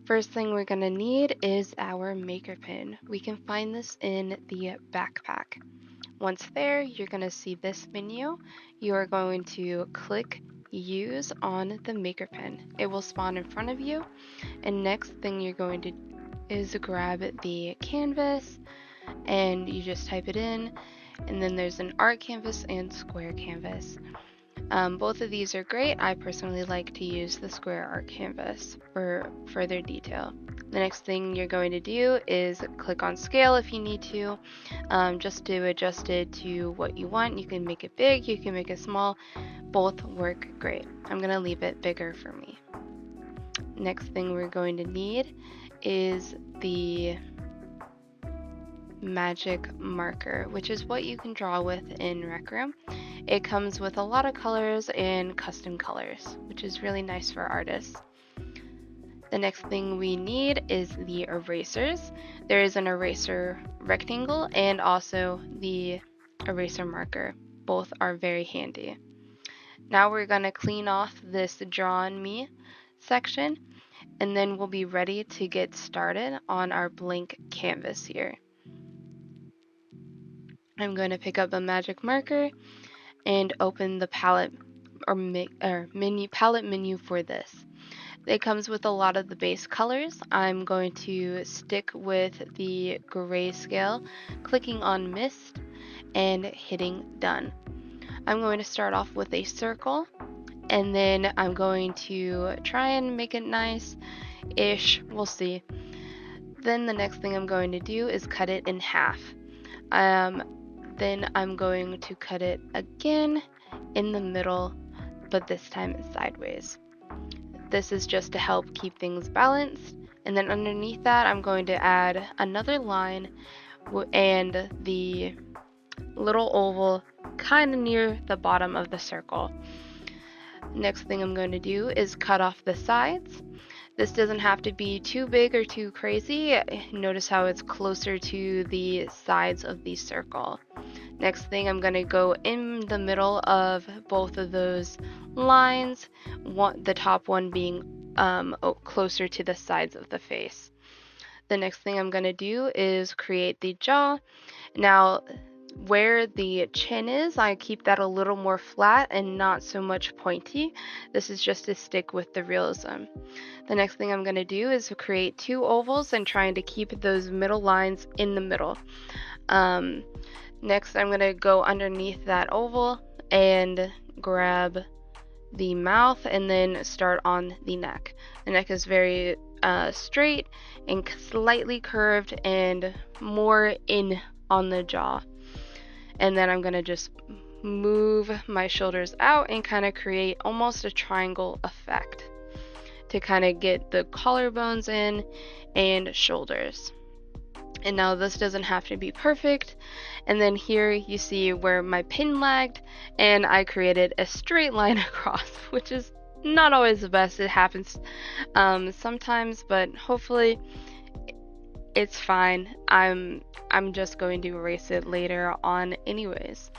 First thing we're going to need is our maker pin. We can find this in the backpack. Once there, you're going to see this menu. You are going to click Use on the maker pin. It will spawn in front of you, and next thing you're going to is grab the canvas and you just type it in, and then there's an art canvas and square canvas. Both of these are great. I personally like to use the square art canvas for further detail. The next thing you're going to do is click on scale if you need to, just to adjust it to what you want. You can make it big, you can make it small. Both work great. I'm going to leave it bigger for me. Next thing we're going to need is the magic marker, which is what you can draw with in RecRoom. It comes with a lot of colors and custom colors, which is really nice for artists. The next thing we need is the erasers. There is an eraser rectangle and also the eraser marker. Both are very handy. Now we're going to clean off this Draw on Me section, and then we'll be ready to get started on our blank canvas here. I'm going to pick up a magic marker and open the palette palette menu for this. It comes with a lot of the base colors. I'm going to stick with the grayscale, clicking on Mist and hitting Done. I'm going to start off with a circle, and then I'm going to try and make it nice-ish. We'll see. Then the next thing I'm going to do is cut it in half. Then I'm going to cut it again in the middle, but this time it's sideways. This is just to help keep things balanced. And then underneath that, I'm going to add another line and the little oval kind of near the bottom of the circle. Next thing I'm going to do is cut off the sides. This doesn't have to be too big or too crazy. Notice how it's closer to the sides of the circle. Next thing, I'm going to go in the middle of both of those lines, the top one being closer to the sides of the face. The next thing I'm going to do is create the jaw. Now, where the chin is, I keep that a little more flat and not so much pointy. This is just to stick with the realism. The next thing I'm going to do is create two ovals and trying to keep those middle lines in the middle. Next, I'm going to go underneath that oval and grab the mouth and then start on the neck. The neck is very straight and slightly curved and more in on the jaw. And then I'm going to just move my shoulders out and kind of create almost a triangle effect to kind of get the collarbones in and shoulders. And now this doesn't have to be perfect. And then here you see where my pin lagged and I created a straight line across, which is not always the best. It happens sometimes, but hopefully it's fine. I'm just going to erase it later on anyways.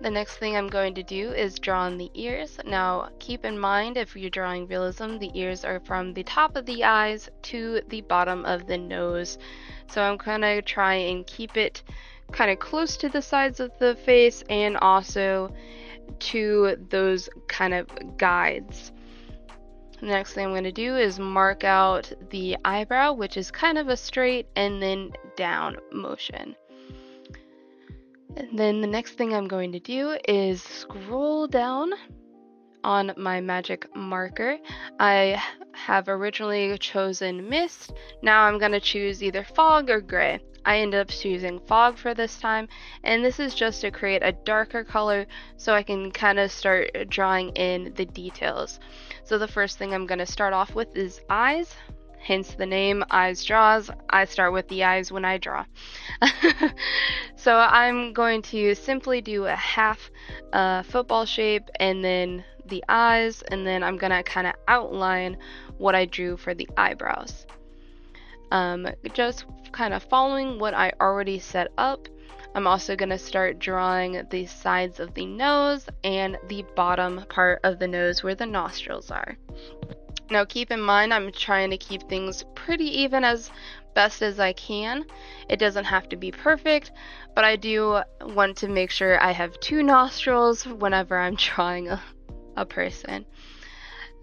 The next thing I'm going to do is draw on the ears. Now keep in mind, if you're drawing realism, the ears are from the top of the eyes to the bottom of the nose. So I'm gonna try and keep it kind of close to the sides of the face and also to those kind of guides. The next thing I'm going to do is mark out the eyebrow, which is kind of a straight and then down motion. And then the next thing I'm going to do is scroll down on my magic marker. I have originally chosen Mist. Now I'm going to choose either Fog or Gray. I ended up choosing Fog for this time, and this is just to create a darker color so I can kind of start drawing in the details. So the first thing I'm going to start off with is eyes, hence the name EyesDraws. I start with the eyes when I draw. So I'm going to simply do a half football shape and then the eyes, and then I'm going to kind of outline what I drew for the eyebrows. Just kind of following what I already set up. I'm also going to start drawing the sides of the nose and the bottom part of the nose where the nostrils are. Now keep in mind, I'm trying to keep things pretty even as best as I can. It doesn't have to be perfect, but I do want to make sure I have 2 nostrils whenever I'm drawing a person.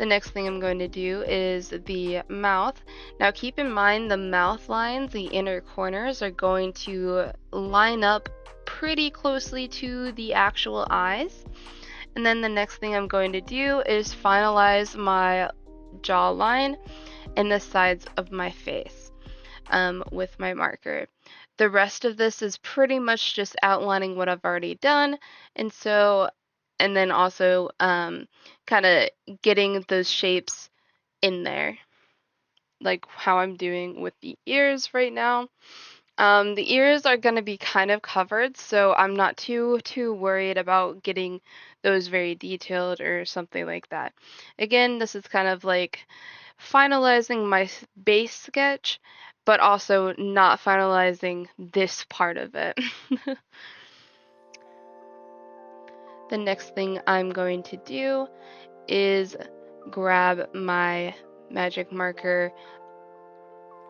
The next thing I'm going to do is the mouth. Now keep in mind the mouth lines, the inner corners, are going to line up pretty closely to the actual eyes. And then the next thing I'm going to do is finalize my jawline and the sides of my face with my marker. The rest of this is pretty much just outlining what I've already done, and then also kind of getting those shapes in there, like how I'm doing with the ears right now. The ears are going to be kind of covered, so I'm not too worried about getting those very detailed or something like that. Again, this is kind of like finalizing my base sketch, but also not finalizing this part of it. The next thing I'm going to do is grab my magic marker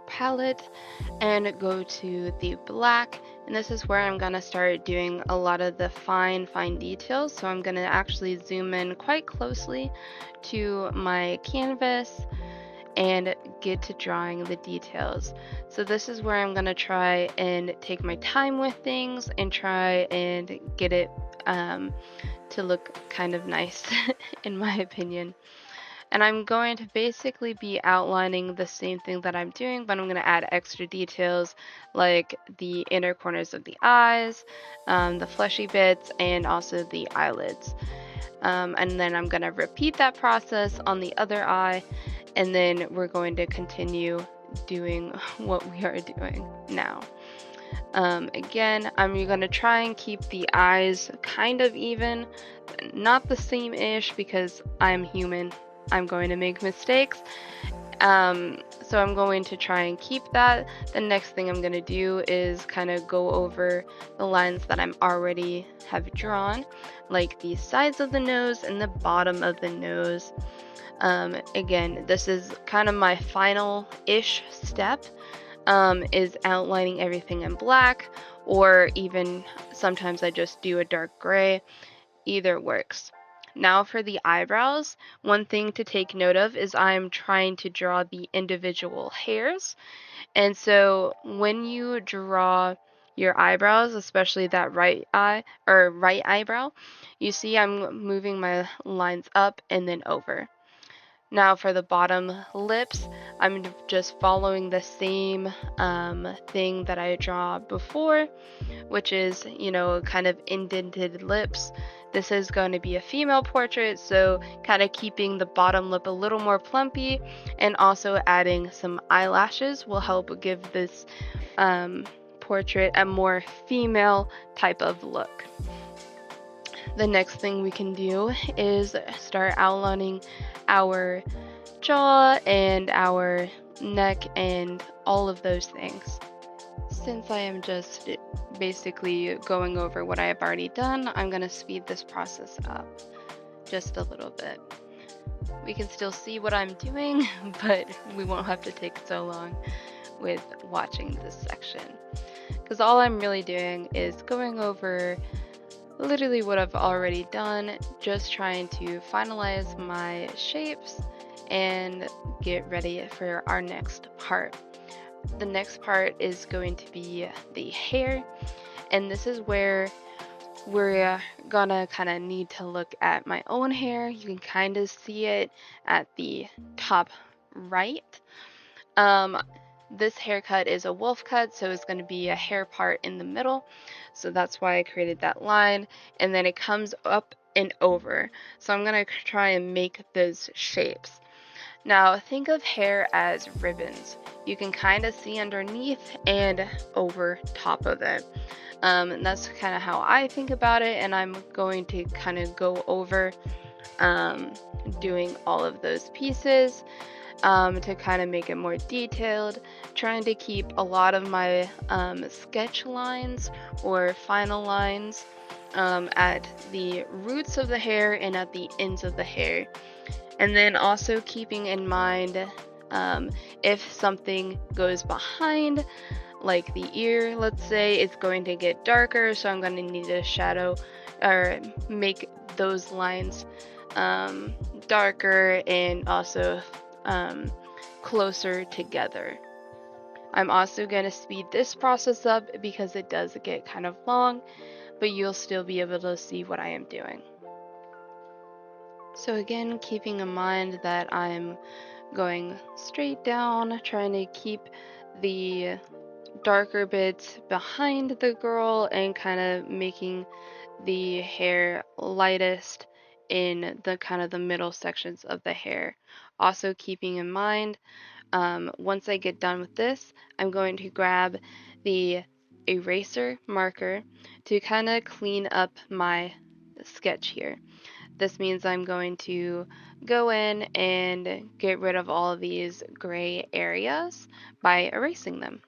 palette and go to the black, and this is where I'm going to start doing a lot of the fine details. So I'm going to actually zoom in quite closely to my canvas and get to drawing the details. So this is where I'm going to try and take my time with things and try and get it to look kind of nice in my opinion. And I'm going to basically be outlining the same thing that I'm doing, but I'm going to add extra details like the inner corners of the eyes, the fleshy bits, and also the eyelids. And then I'm going to repeat that process on the other eye, and then we're going to continue doing what we are doing now. Again, I'm going to try and keep the eyes kind of even, not the same-ish, because I'm human. I'm going to make mistakes. So I'm going to try and keep that. The next thing I'm going to do is kind of go over the lines that I'm already have drawn, like the sides of the nose and the bottom of the nose. Again, this is kind of my final-ish step, is outlining everything in black, or even sometimes I just do a dark gray. Either works. Now for the eyebrows, one thing to take note of is I'm trying to draw the individual hairs. And so when you draw your eyebrows, especially that right eye or right eyebrow, you see I'm moving my lines up and then over. Now for the bottom lips, I'm just following the same thing that I draw before, which is, kind of indented lips. This is going to be a female portrait, so kind of keeping the bottom lip a little more plumpy, and also adding some eyelashes will help give this portrait a more female type of look. The next thing we can do is start outlining our jaw and our neck and all of those things. Since I am just basically going over what I have already done, I'm going to speed this process up just a little bit. We can still see what I'm doing, but we won't have to take so long with watching this section, because all I'm really doing is going over literally what I've already done, just trying to finalize my shapes and get ready for our next part. The next part is going to be the hair, and this is where we're gonna kind of need to look at my own hair. You can kind of see it at the top right. This haircut is a wolf cut, so it's going to be a hair part in the middle, so that's why I created that line, and then it comes up and over, so I'm going to try and make those shapes. Now think of hair as ribbons. You can kind of see underneath and over top of it, and that's kind of how I think about it, and I'm going to kind of go over doing all of those pieces to kind of make it more detailed, trying to keep a lot of my sketch lines or final lines at the roots of the hair and at the ends of the hair. And then also keeping in mind if something goes behind, like the ear, let's say, it's going to get darker, so I'm going to need to shadow or make those lines darker and also closer together. I'm also going to speed this process up because it does get kind of long, but you'll still be able to see what I am doing. So again, keeping in mind that I'm going straight down, trying to keep the darker bits behind the girl and kind of making the hair lightest in the kind of the middle sections of the hair. Also keeping in mind, once I get done with this, I'm going to grab the eraser marker to kind of clean up my sketch here. This means I'm going to go in and get rid of all of these gray areas by erasing them.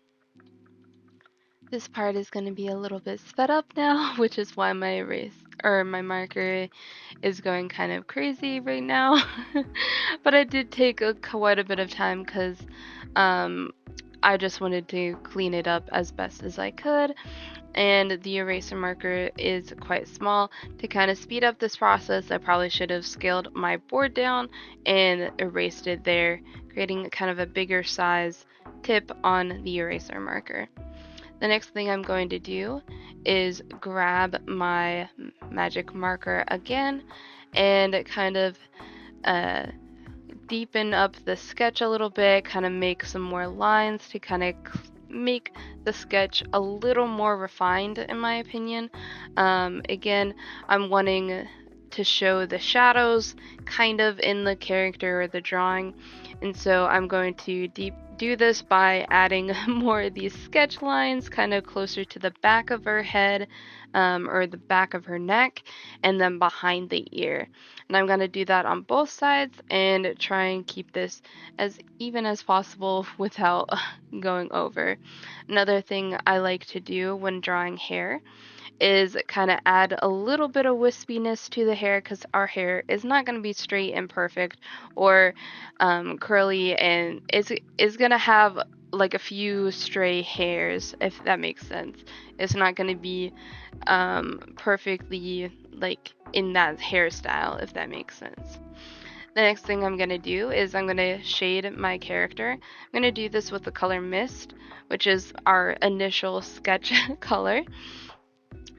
This part is going to be a little bit sped up now, which is why my my marker is going kind of crazy right now. But I did take quite a bit of time because I just wanted to clean it up as best as I could. And the eraser marker is quite small. To kind of speed up this process, I probably should have scaled my board down and erased it there, creating kind of a bigger size tip on the eraser marker. The next thing I'm going to do is grab my magic marker again and kind of deepen up the sketch a little bit, kind of make some more lines to kind of make the sketch a little more refined, in my opinion. Again, I'm wanting to show the shadows kind of in the character or the drawing, and so I'm going to do this by adding more of these sketch lines kind of closer to the back of her head or the back of her neck, and then behind the ear. And I'm going to do that on both sides and try and keep this as even as possible without going over. Another thing I like to do when drawing hair is kind of add a little bit of wispiness to the hair, because our hair is not going to be straight and perfect or curly, and it's going to have like a few stray hairs, if that makes sense. It's not going to be perfectly like in that hairstyle, if that makes sense. The next thing I'm going to do is I'm going to shade my character. I'm going to do this with the color Mist, which is our initial sketch color.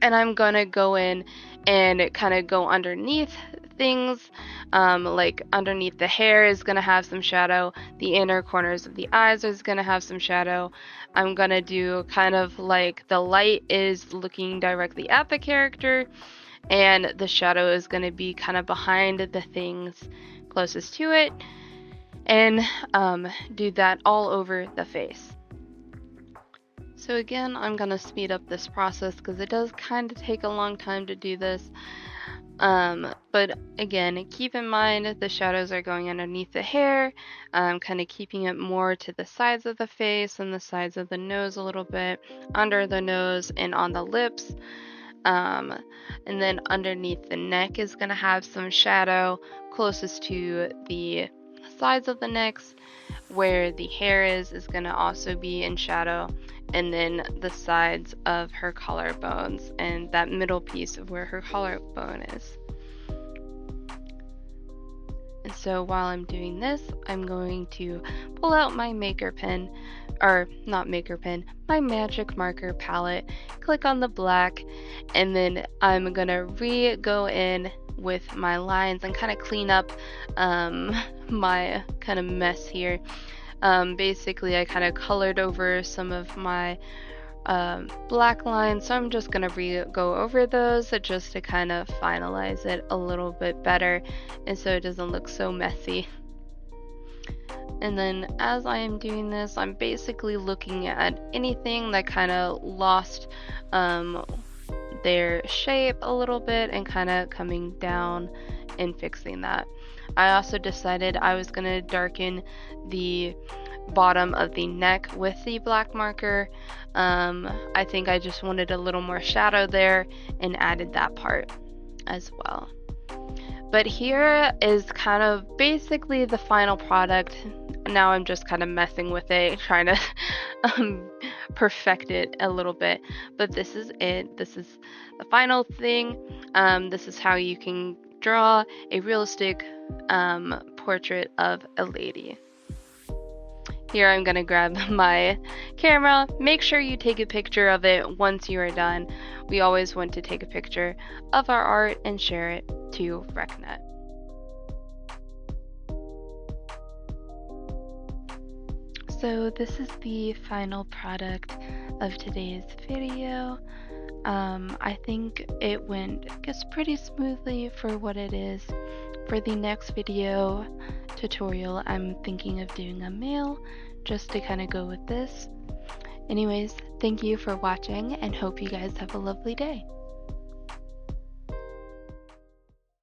And I'm going to go in and kind of go underneath things, like underneath the hair is going to have some shadow, the inner corners of the eyes is going to have some shadow. I'm going to do kind of like the light is looking directly at the character, and the shadow is going to be kind of behind the things closest to it, and do that all over the face. So again, I'm going to speed up this process because it does kind of take a long time to do this. But again, keep in mind the shadows are going underneath the hair, kind of keeping it more to the sides of the face and the sides of the nose a little bit, under the nose and on the lips. And then underneath the neck is going to have some shadow closest to the sides of the necks. Where the hair is going to also be in shadow, and then the sides of her collarbones and that middle piece of where her collarbone is. And so while I'm doing this, I'm going to pull out my maker pen, or not maker pen, my magic marker palette, click on the black, and then I'm gonna go in with my lines and kind of clean up my kind of mess here. Basically, I kind of colored over some of my black lines, so I'm just gonna go over those just to kind of finalize it a little bit better, and so it doesn't look so messy. And then as I am doing this, I'm basically looking at anything that kind of lost their shape a little bit and kind of coming down and fixing that. I also decided I was going to darken the bottom of the neck with the black marker. I think I just wanted a little more shadow there and added that part as well. But here is kind of basically the final product. Now I'm just kind of messing with it, trying to perfect it a little bit. But this is it. This is the final thing. This is how you can draw a realistic portrait of a lady. Here I'm going to grab my camera. Make sure you take a picture of it once you are done. We always want to take a picture of our art and share it to RecNet. So this is the final product of today's video. I think it went, I guess, pretty smoothly for what it is. For the next video tutorial, I'm thinking of doing a male just to kind of go with this. Anyways, thank you for watching and hope you guys have a lovely day.